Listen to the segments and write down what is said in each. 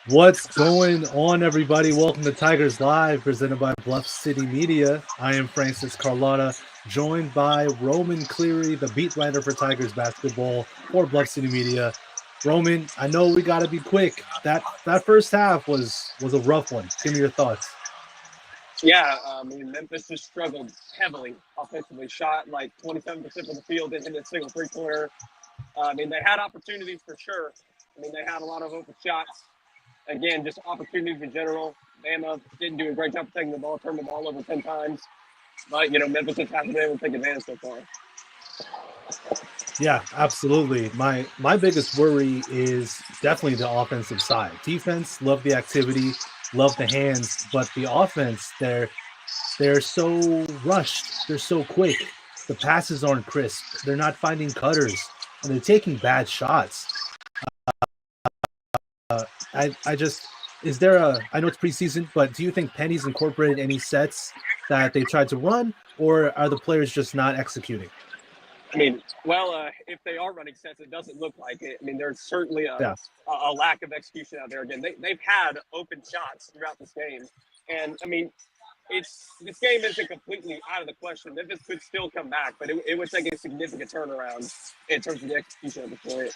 What's going on, everybody? Welcome to Tigers Live, presented by Bluff City Media. I am Francis Carlota, joined by Roman Cleary, the beat writer for Tigers basketball for Bluff City Media. Roman, I know we got to be quick. That first half was a rough one. Give me your thoughts. Yeah, Memphis just struggled heavily offensively. Shot like 27% of the field, didn't hit a single three-pointer. They had opportunities for sure. They had a lot of open shots. Again, just opportunities in general. Bama didn't do a great job of taking the ball, turned the ball over 10 times. But, Memphis just hasn't been able to take advantage so far. Yeah, absolutely. My biggest worry is definitely the offensive side. Defense, love the activity, love the hands, but the offense, they're so rushed. They're so quick. The passes aren't crisp. They're not finding cutters, and they're taking bad shots. I just, is there I know it's preseason, but do you think Penny's incorporated any sets that they tried to run, or are the players just not executing? If they are running sets, it doesn't look like it. There's certainly a lack of execution out there. Again, they've had open shots throughout this game. And, this game isn't completely out of the question. Memphis could still come back, but it would take a significant turnaround in terms of the execution at the point.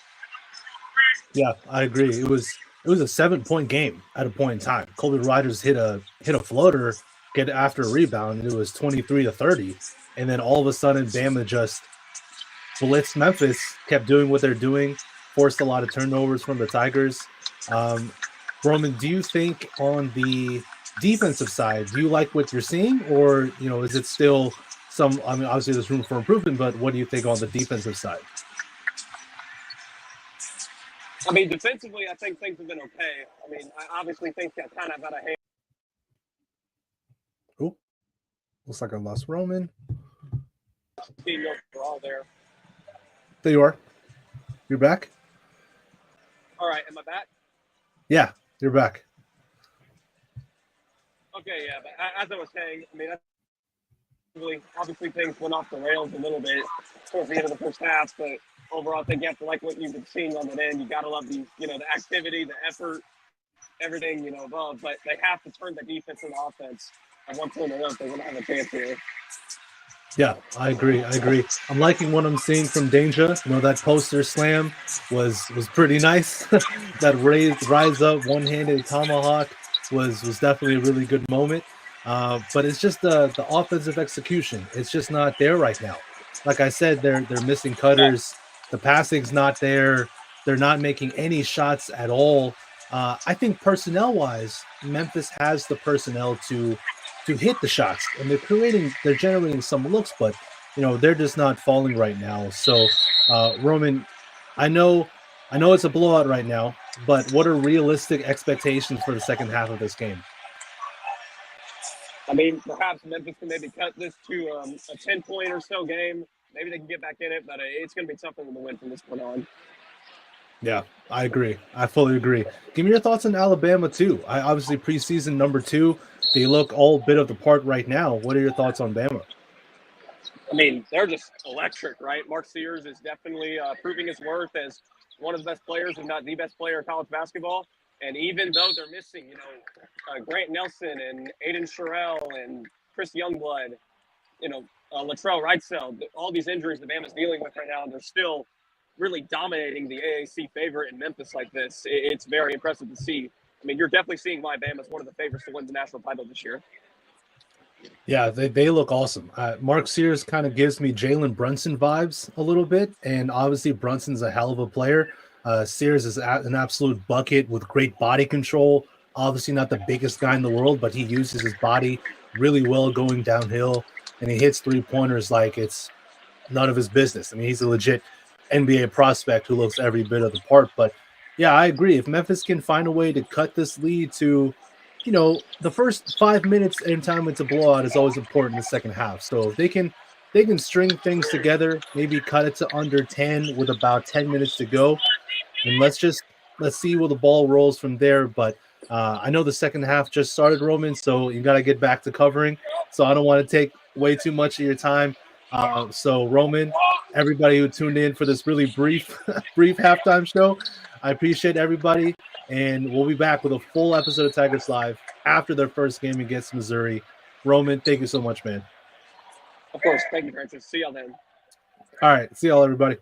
Yeah, I agree. It was a 7-point game at a point in time. Colby Riders hit a floater, get after a rebound, and it was 23-30. And then all of a sudden, Bama just blitzed Memphis, kept doing what they're doing, forced a lot of turnovers from the Tigers. Roman, do you think on the defensive side, do you like what you're seeing, or is it still obviously there's room for improvement, but what do you think on the defensive side? Defensively, I think things have been okay. I obviously think that kind of out of hand. Oh, looks like I lost Roman. Team overall there. There you are. You're back? All right, am I back? Yeah, you're back. Okay, yeah, but as I was saying, obviously things went off the rails a little bit towards the end of the first half, but overall, I think you have to like what you've been seeing on that end. You got to love the activity, the effort, everything, above. But they have to turn the defense into offense at one point or another if they want to have a chance here. Yeah, I agree. I'm liking what I'm seeing from Danger. That poster slam was pretty nice. That rise up one-handed tomahawk was definitely a really good moment. But it's just the offensive execution. It's just not there right now. Like I said, they're missing cutters. The passing's not there. They're not making any shots at all. I think personnel-wise, Memphis has the personnel to hit the shots, and they're generating some looks, but they're just not falling right now. So, Roman, I know it's a blowout right now, but what are realistic expectations for the second half of this game? Perhaps Memphis can maybe cut this to a 10-point or so game. Maybe they can get back in it, but it's going to be something to win from this point on. Yeah, I agree. I fully agree. Give me your thoughts on Alabama, too. Obviously, preseason number 2. They look all bit of the part right now. What are your thoughts on Bama? They're just electric, right? Mark Sears is definitely proving his worth as one of the best players, if not the best player in college basketball. And even though they're missing, Grant Nelson and Aiden Sherrill and Chris Youngblood, Latrell Wrightsell, all these injuries that Bama's dealing with right now, and they're still really dominating the AAC favorite in Memphis like this. It's very impressive to see. You're definitely seeing why Bama's one of the favorites to win the national title this year. Yeah, they look awesome. Mark Sears kind of gives me Jalen Brunson vibes a little bit, and obviously Brunson's a hell of a player. Sears is an absolute bucket with great body control. Obviously not the biggest guy in the world, but he uses his body really well going downhill, and he hits three-pointers like it's none of his business. He's a legit NBA prospect who looks every bit of the part. But yeah, I agree. If Memphis can find a way to cut this lead to, the first 5 minutes anytime it's a blowout is always important in the second half. So if they can string things together, maybe cut it to under 10 with about 10 minutes to go, and let's see where the ball rolls from there. But I know the second half just started, Roman, so you got to get back to covering. So I don't want to take way too much of your time. So Roman, everybody who tuned in for this really brief halftime show, I appreciate everybody, and we'll be back with a full episode of Tigers Live after their first game against Missouri. Roman, thank you so much, man. Of course. Thank you, Francis. See y'all then. All right. See y'all, everybody.